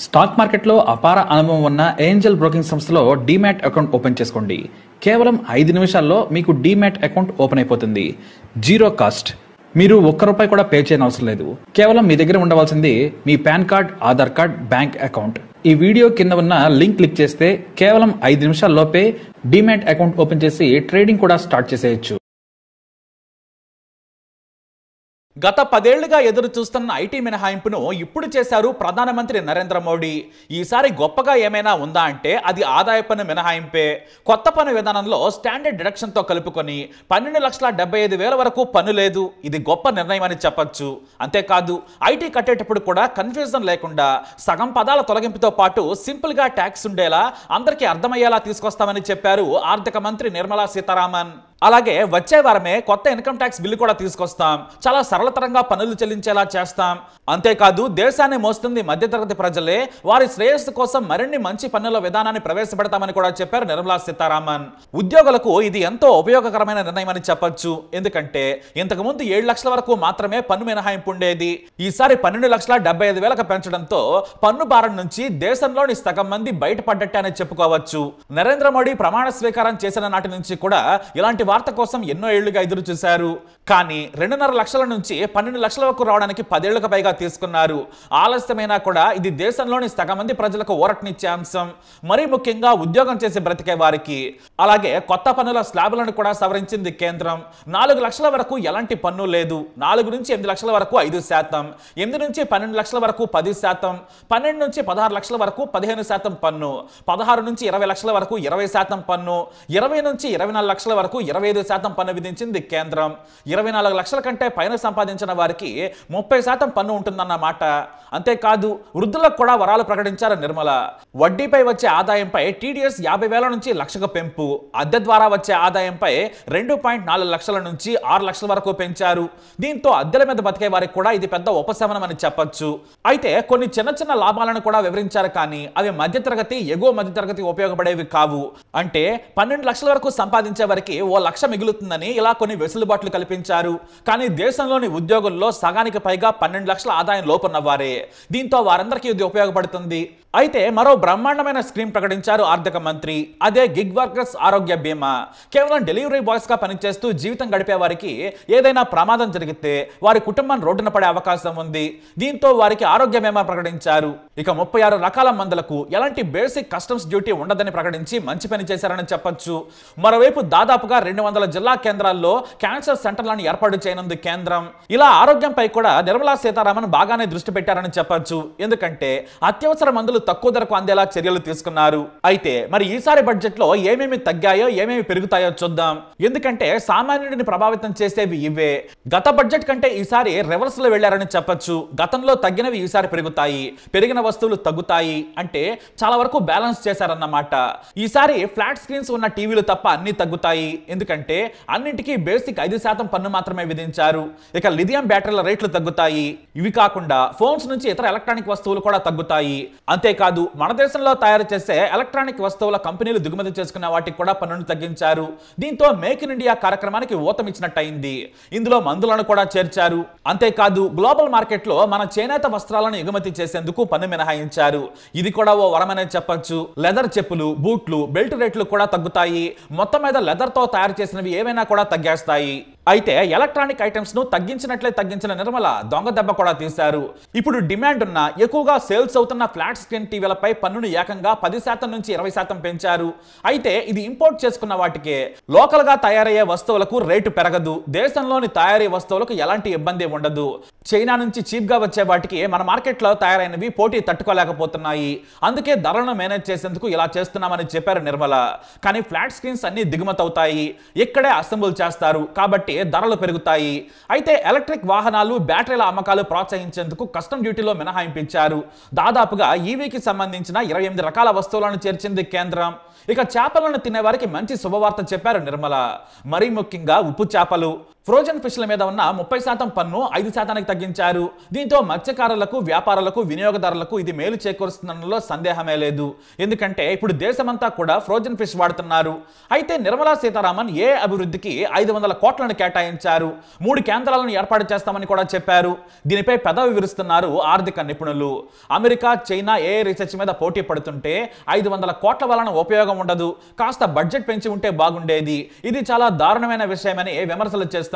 Stock మార్కెట్లో అపార అనుభవం ఉన్న ఏంజల్ బ్రోకింగ్ సంస్థలో డీమ్యాట్ అకౌంట్ ఓపెన్ చేసుకోండి. కేవలం 5 నిమిషాల్లో మీకు డీమ్యాట్ అకౌంట్ ఓపెన్ అయిపోతుంది. Zero cost. మీరు ₹1 కూడా పే చేయని అవసరం లేదు. కేవలం మీ దగ్గర ఉండవలసింది మీ PAN card, Aadhaar card, bank account. ఈ వీడియో కింద ఉన్న లింక్ క్లిక్ చేస్తే కేవలం 5 నిమిషాల్లోపే డీమ్యాట్ అకౌంట్ ఓపెన్ చేసి ట్రేడింగ్ కూడా స్టార్ట్ చేసేయచ్చు. గత 10 ఏళ్లుగా ఎదురు చూస్తున్న ఐటీ మినహాయింపును ఇప్పుడు చేశారు ప్రధానమంత్రి నరేంద్ర మోడీ. ఈసారి గొప్పగా ఏమైనా ఉందా అంటే అది ఆదాయ పన్ను మినహాయింపే. కొత్త పన్ను విధానంలో స్టాండర్డ్ డిడక్షన్తో కలుపుకొని 12,75,000 వరకు పన్ను లేదు. ఇది గొప్ప నిర్ణయం అని చెప్పొచ్చు. అంతేకాదు ఐటీ కట్టేటప్పుడు కూడా కన్ఫ్యూజన్ లేకుండా సగం పదాల తొలగింపుతో పాటు సింపుల్గా ట్యాక్స్ ఉండేలా అందరికీ అర్థమయ్యేలా తీసుకొస్తామని చెప్పారు ఆర్థిక మంత్రి నిర్మలా సీతారామన్. అలాగే వచ్చే వారమే కొత్త ఇన్కమ్ ట్యాక్స్ బిల్లు కూడా తీసుకొస్తాం. చాలా సరళతరంగా పన్నులు చెల్లించేలా చేస్తాం. అంతేకాదు దేశాన్ని మోస్తుంది మధ్యతరగతి ప్రజలే. వారి శ్రేయస్సు కోసం మరిన్ని మంచి పన్నుల విధానాన్ని ప్రవేశపెడతామని కూడా చెప్పారు నిర్మలా సీతారామన్. ఉద్యోగులకు ఇది ఎంతో ఉపయోగకరమైన నిర్ణయం అని చెప్పొచ్చు. ఎందుకంటే ఇంతకు ముందు 7 లక్షల వరకు మాత్రమే పన్ను మినహాయింపు ఉండేది. ఈసారి 12,75,000కు పెంచడంతో పన్ను భారం నుంచి దేశంలోని సగం మంది బయటపడ్డట్టే అని చెప్పుకోవచ్చు. నరేంద్ర మోడీ ప్రమాణ స్వీకారం చేసిన నాటి నుంచి కూడా ఇలాంటి వార్త కోసం ఎన్నో ఏళ్లుగా ఎదురు చూశారు. కానీ 2.5 లక్షల నుంచి 12 లక్షల వరకు రావడానికి 10 ఏళ్లకు పైగా తీసుకున్నారు. ఆలస్యమైనా కూడా ఇది దేశంలోని సగం మంది ప్రజలకు ఊరటనిచ్చే అంశం. మరీ ముఖ్యంగా ఉద్యోగం చేసి బ్రతికే వారికి. అలాగే కొత్త పన్నుల స్లాబులను కూడా సవరించింది కేంద్రం. 4 లక్షల వరకు ఎలాంటి పన్ను లేదు. 4 నుంచి 8 లక్షల వరకు 5%, 8 నుంచి 12 లక్షల వరకు 10%, 12 నుంచి 16 లక్షల వరకు 15% పన్ను, 16 నుంచి 20 లక్షల వరకు 20% పన్ను, 20 నుంచి 24 లక్షల వరకు 25% పన్ను విధించింది కేంద్రం. 24 లక్షల కంటే పైన సంపాదించిన వారికి 30% పన్ను ఉంటుందన్నమాట. అంతేకాదు వృద్ధులకు కూడా వరాలు ప్రకటించారు నిర్మల. వడ్డీపై వచ్చే ఆదాయంపై టీడీఎస్ 50,000 నుంచి 1,00,000 పెంపు, అద్దె ద్వారా వచ్చే ఆదాయంపై 2.4 లక్షల నుంచి 6 లక్షల వరకు పెంచారు. దీంతో అద్దెల మీద బతికే వారికి కూడా ఇది పెద్ద ఉపశమనం అని చెప్పొచ్చు. అయితే కొన్ని చిన్న లాభాలను కూడా వివరించారు. కానీ అవి మధ్యతరగతి, ఎగువ మధ్యతరగతి ఉపయోగపడేవి కావు. అంటే 12 లక్షల వరకు సంపాదించే వారికి 1,00,000 మిగులుతుందని ఇలా కొన్ని వెసులుబాట్లు కల్పించారు. కానీ దేశంలోని ఉద్యోగుల్లో సగానికి పైగా 12 లక్షల ఆదాయం లోపున్న వారే. దీంతో వారందరికీ ఇది ఉపయోగపడుతుంది. అయితే మరో బ్రహ్మాండమైన స్కీమ్ ప్రకటించారు ఆర్థిక మంత్రి. అదే గిగ్ వర్కర్స్ ఆరోగ్య బీమా. కేవలం డెలివరీ బాయ్స్ గా పనిచేస్తూ జీవితం గడిపే వారికి ఏదైనా ప్రమాదం జరిగితే వారి కుటుంబం రోడ్డున పడే అవకాశం ఉంది. దీంతో వారికి ఆరోగ్య బీమా ప్రకటించారు. ఇక 36 రకాల మందులకు ఎలాంటి బేసిక్ కస్టమ్స్ డ్యూటీ ఉండదని ప్రకటించి మంచి పని చేశారని చెప్పొచ్చు. మరోవైపు దాదాపుగా 200 జిల్లా కేంద్రాల్లో క్యాన్సర్ సెంటర్లను ఏర్పాటు చేయనుంది కేంద్రం. ఇలా ఆరోగ్యంపై కూడా నిర్మలా సీతారామన్ బాగానే దృష్టి పెట్టారని చెప్పొచ్చు. ఎందుకంటే అత్యవసర మందులు తక్కువ ధరకు అందేలా చర్యలు తీసుకున్నారు. అయితే మరి ఈసారి బడ్జెట్ లో ఏమేమి తగ్గాయో, ఏమేమి పెరుగుతాయో చూద్దాం. ఎందుకంటే సామాన్యుడిని ప్రభావితం చేసేవి ఇవే. గత బడ్జెట్ కంటే ఈసారి రివర్స్ లో వెళ్లారని చెప్పొచ్చు. గతంలో తగ్గినవి ఈసారి పెరుగుతాయి, పెరిగిన వస్తువులు తగ్గుతాయి. అంటే చాలా వరకు బ్యాలెన్స్ చేశారన్నమాట. ఈసారి ఫ్లాట్ స్క్రీన్స్ ఉన్న టీవీలు తప్ప అన్ని తగ్గుతాయి. ఎందుకంటే అన్నింటికీ బేసిక్ 5% పన్ను మాత్రమే విధించారు. ఇక లిథియం బ్యాటరీల రేట్లు తగ్గుతాయి. ఇవి కాకుండా ఫోన్స్ నుంచి ఇతర ఎలక్ట్రానిక్ వస్తువులు కూడా తగ్గుతాయి. అంతేకాదు మన దేశంలో తయారు చేసే ఎలక్ట్రానిక్ వస్తువుల కంపెనీలు దిగుమతి చేసుకున్న వాటికి కూడా పన్నును తగ్గించారు. దీంతో మేక్ ఇన్ ఇండియా కార్యక్రమానికి ఊతమిచ్చినట్టయింది. ఇందులో మందులను కూడా చేర్చారు. అంతేకాదు గ్లోబల్ మార్కెట్ లో మన చేనేత వస్త్రాలను ఎగుమతి చేసేందుకు పన్ను మినహాయించారు. ఇది కూడా ఓ వరమనే చెప్పొచ్చు. లెదర్ చెప్పులు, బూట్లు, బెల్ట్ రేట్లు కూడా తగ్గుతాయి. మొత్తం మీద లెదర్ తో తయారు చేసినవి ఏవైనా కూడా తగ్గేస్తాయి. అయితే ఎలక్ట్రానిక్ ఐటమ్స్ ను తగ్గించిన నిర్మల దొంగ దెబ్బ కూడా తీశారు. ఇప్పుడు డిమాండ్ ఉన్న, ఎక్కువగా సేల్స్ అవుతున్న ఫ్లాట్ స్క్రీన్ టీవీలపై పన్నును ఏకంగా 10% నుంచి 20% పెంచారు. అయితే ఇది ఇంపోర్ట్ చేసుకున్న వాటికే. లోకల్ గా తయారయ్యే వస్తువులకు రేటు పెరగదు. దేశంలోని తయారీ వస్తువులకు ఎలాంటి ఇబ్బంది ఉండదు. చైనా నుంచి చీప్ గా వచ్చే వాటికి మన మార్కెట్ లో తయారైనవి పోటీ తట్టుకోలేకపోతున్నాయి. అందుకే ధరలను మేనేజ్ చేసేందుకు ఇలా చేస్తున్నామని చెప్పారు నిర్మల. కానీ ఫ్లాట్ స్క్రీన్స్ అన్ని దిగుమతి అవుతాయి, ఇక్కడే అసెంబుల్ చేస్తారు. కాబట్టి ధరలు పెరుగుతాయి. అయితే ఎలక్ట్రిక్ వాహనాలు, బ్యాటరీల అమ్మకాలు ప్రోత్సహించేందుకు కస్టమ్ డ్యూటీలో మినహాయింపించారు. దాదాపుగా ఈవీకి సంబంధించిన 28 రకాల వస్తువులను చేర్చింది కేంద్రం. ఇక చేపలను తినేవారికి మంచి శుభవార్త చెప్పారు నిర్మల. మరీ ముఖ్యంగా ఉప్పు చేపలు. ఫ్రోజన్ ఫిష్ల మీద ఉన్న 30% పన్ను 5%కి తగ్గించారు. దీంతో మత్స్యకారులకు, వ్యాపారులకు, వినియోగదారులకు ఇది మేలు చేకూరుస్తుందనలో సందేహమే లేదు. ఎందుకంటే ఇప్పుడు దేశమంతా కూడా ఫ్రోజన్ ఫిష్ వాడుతున్నారు. అయితే నిర్మలా సీతారామన్ ఏ అభివృద్ధికి 500 కోట్లను కేటాయించారు. 3 కేంద్రాలను ఏర్పాటు చేస్తామని కూడా చెప్పారు. దీనిపై పెదవి విరుస్తున్నారు ఆర్థిక నిపుణులు. అమెరికా, చైనా ఏ రీసెర్చ్ మీద పోటీ పడుతుంటే 500 కోట్ల వలన ఉపయోగం ఉండదు, కాస్త బడ్జెట్ పెంచి ఉంటే బాగుండేది, ఇది చాలా దారుణమైన విషయమని విమర్శలు చేస్తున్నారు.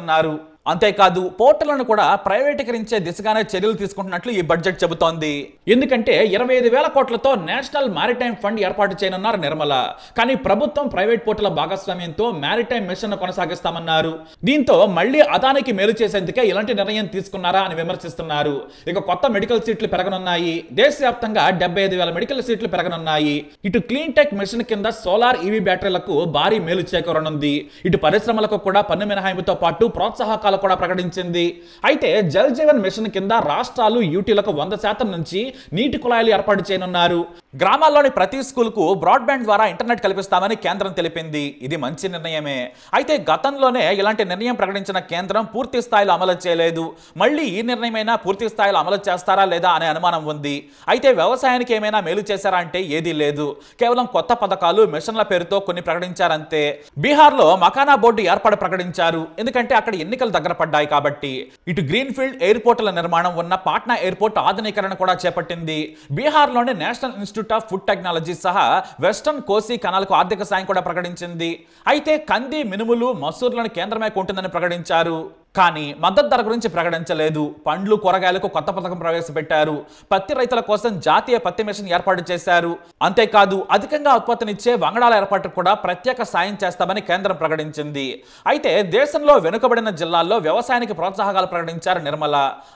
అంతేకాదు పోర్టులను కూడా ప్రైవేటీకరించే దిశగానే చర్యలు తీసుకుంటున్నట్లు ఈ బడ్జెట్ చెబుతోంది. ఎందుకంటే 25,000 కోట్లతో నేషనల్ మారిటైమ్ ఫండ్ ఏర్పాటు చేయనున్నారు నిర్మల. కానీ ప్రభుత్వం ప్రైవేట్ పోర్టుల భాగస్వామ్యంతో మారిటైమ్ మిషన్ కొనసాగిస్తామన్నారు. దీంతో మళ్లీ అదానికి మేలు చేసేందుకే ఇలాంటి నిర్ణయం తీసుకున్నారా అని విమర్శిస్తున్నారు. ఇక కొత్త మెడికల్ సీట్లు పెరగనున్నాయి. దేశవ్యాప్తంగా 75,000 మెడికల్ సీట్లు పెరగనున్నాయి. ఇటు క్లీన్ టెక్ మిషన్ కింద సోలార్ ఈవీ బ్యాటరీలకు భారీ మేలు చేకూరనుంది. ఇటు పరిశ్రమలకు కూడా పన్ను మినహాయింపుతో పాటు ప్రోత్సాహకాలు కూడా ప్రకటించింది. అయితే జల్ జీవన్ మిషన్ కింద రాష్ట్రాలు, యూటీలకు 100% నుంచి నీటి కుళాయిలు ఏర్పాటు చేయనున్నారు. గ్రామాల్లోని ప్రతి స్కూల్కు బ్రాడ్బ్యాండ్ ద్వారా ఇంటర్నెట్ కల్పిస్తామని కేంద్రం తెలిపింది. ఇది మంచి నిర్ణయమే. అయితే గతంలోనే ఇలాంటి నిర్ణయం ప్రకటించిన కేంద్రం పూర్తి స్థాయిలో అమలు చేయలేదు. మళ్ళీ ఈ నిర్ణయమైనా పూర్తి స్థాయిలో అమలు చేస్తారా లేదా అనే అనుమానం ఉంది. అయితే వ్యవసాయానికి ఏమైనా మేలు చేశారా అంటే ఏదీ లేదు. కేవలం కొత్త పథకాలు, మిషన్ల పేరుతో కొన్ని ప్రకటించారంతే. బీహార్లో మకానా బోర్డు ఏర్పాటు ప్రకటించారు. ఎందుకంటే అక్కడ ఎన్నికలు దగ్గర పడ్డాయి కాబట్టి. ఇటు గ్రీన్ఫీల్డ్ ఎయిర్పోర్టుల నిర్మాణం ఉన్న పాట్నా ఎయిర్పోర్ట్ ఆధునీకరణ కూడా చేపట్టింది. బీహార్లోని national institute of food technology సహా వెస్టర్న్ కోసీ కెనాల్కు ఆర్థిక సాయం కూడా ప్రకటించింది. అయితే కంది, మినుములు, మసూర్లను కేంద్రమే కొంటుందని ప్రకటించారు. కానీ మద్దతు ధర గురించి ప్రకటించలేదు. పండ్లు, కూరగాయలకు కొత్త పథకం ప్రవేశపెట్టారు. పత్తి రైతుల కోసం జాతీయ పత్తి మిషన్ ఏర్పాటు చేశారు. అంతేకాదు అధికంగా ఉత్పత్తినిచ్చే వంగడాల ఏర్పాటుకు కూడా ప్రత్యేక సాయం చేస్తామని కేంద్రం ప్రకటించింది. అయితే దేశంలో వెనుకబడిన జిల్లాల్లో వ్యవసాయానికి ప్రోత్సాహకాలు ప్రకటించారు నిర్మల.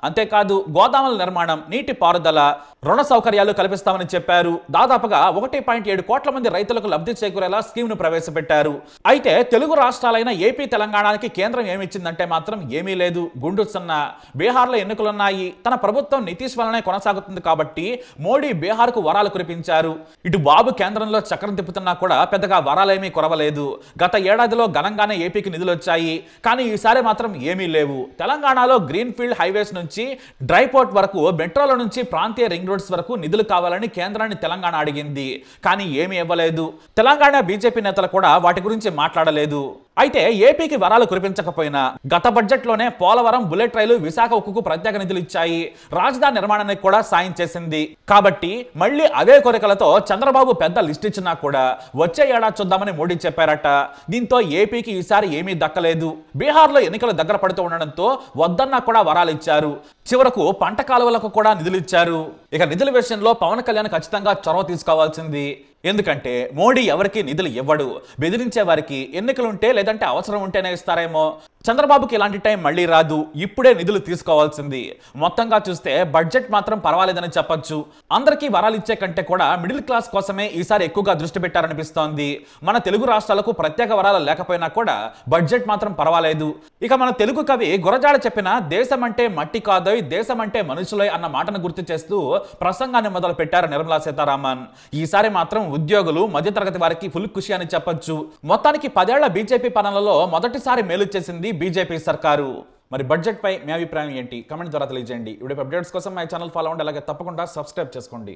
అంతేకాదు గోదాముల నిర్మాణం, నీటి పారుదల, రుణ సౌకర్యాలు కల్పిస్తామని చెప్పారు. దాదాపుగా 1.7 కోట్ల మంది రైతులకు లబ్ధి చేకూరేలా స్కీమ్ ను ప్రవేశపెట్టారు. అయితే తెలుగు రాష్ట్రాలైన ఏపీ, తెలంగాణకి కేంద్రం ఏమిచ్చిందంటే మాత్రం ఏమీ లేదు. గుండు సున్నా. బీహార్లో ఎన్నికలున్నాయి. తన ప్రభుత్వం నితీష్ వలనే కొనసాగుతుంది కాబట్టి మోడీ బీహార్కు వరాలు కురిపించారు. ఇటు బాబు కేంద్రంలో చక్రం తిప్పుతున్నా కూడా పెద్దగా వరాలేమీ కురవలేదు. గత ఏడాదిలో ఘనంగానే ఏపీకి నిధులు వచ్చాయి. కానీ ఈసారి మాత్రం ఏమీ లేవు. తెలంగాణలో గ్రీన్ఫీల్డ్ హైవేస్ నుంచి డ్రై పోర్ట్ వరకు, మెట్రోల నుంచి ప్రాంతీయ రింగ్ రోడ్స్ వరకు నిధులు కావాలని కేంద్రాన్ని తెలంగాణ అడిగింది. కానీ ఏమీ ఇవ్వలేదు. తెలంగాణ బీజేపీ నేతలు కూడా వాటి గురించి మాట్లాడలేదు. అయితే ఏపీకి వరాలు కురిపించకపోయినా గత బడ్జెట్లోనే పోలవరం, బుల్లెట్ రైలు, విశాఖ ఉక్కుకు ప్రత్యేక నిధులు ఇచ్చాయి. రాజధాని నిర్మాణానికి కూడా సాయం చేసింది. కాబట్టి మళ్ళీ అవే కోరికలతో చంద్రబాబు పెద్ద లిస్ట్ ఇచ్చినా కూడా వచ్చే ఏడాది చూద్దామని మోడీ చెప్పారట. దీంతో ఏపీకి ఈసారి ఏమీ దక్కలేదు. బీహార్లో ఎన్నికలు దగ్గర పడుతూ ఉండడంతో వద్దన్నా కూడా వరాలు ఇచ్చారు. చివరకు పంట కాలువలకు కూడా నిధులు ఇచ్చారు. ఇక నిధుల విషయంలో పవన్ కళ్యాణ్ ఖచ్చితంగా చొరవ తీసుకోవాల్సింది. ఎందుకంటే మోడీ ఎవరికి నిధులు ఇవ్వడు. బెదిరించే వారికి ఎన్నికలుంటే లేదంటే అవసరం ఉంటేనే ఇస్తారేమో. చంద్రబాబుకి ఇలాంటి టైం మళ్ళీ రాదు. ఇప్పుడే నిధులు తీసుకోవాల్సింది. మొత్తంగా చూస్తే బడ్జెట్ మాత్రం పర్వాలేదని చెప్పొచ్చు. అందరికీ వరాలు ఇచ్చే కంటే కూడా మిడిల్ క్లాస్ కోసమే ఈసారి ఎక్కువగా దృష్టి పెట్టారనిపిస్తోంది. మన తెలుగు రాష్ట్రాలకు ప్రత్యేక వరాలు లేకపోయినా కూడా బడ్జెట్ మాత్రం పర్వాలేదు. ఇక మన తెలుగు కవి గురజాడ చెప్పిన దేశం అంటే మట్టి కాదోయ్, దేశం అంటే మనుషులోయ్ అన్న మాటను గుర్తు చేస్తూ ప్రసంగాన్ని మొదలు పెట్టారు నిర్మలా సీతారామన్. ఈసారి మాత్రం ఉద్యోగులు, మధ్యతరగతి వారికి ఫుల్ ఖుషి అని చెప్పొచ్చు. మొత్తానికి 10 ఏళ్ల బీజేపీ పాలనలో మొదటిసారి మేలు చేసింది బీజేపీ సర్కారు. మరి బడ్జెట్ పై మీ అభిప్రాయం ఏంటి? కామెంట్ ద్వారా తెలియజేయండి. వీడియో అప్డేట్స్ కోసం మై ఛానల్ ఫాలో అవ్వండి. అలాగే తప్పకుండా సబ్స్క్రైబ్ చేసుకోండి.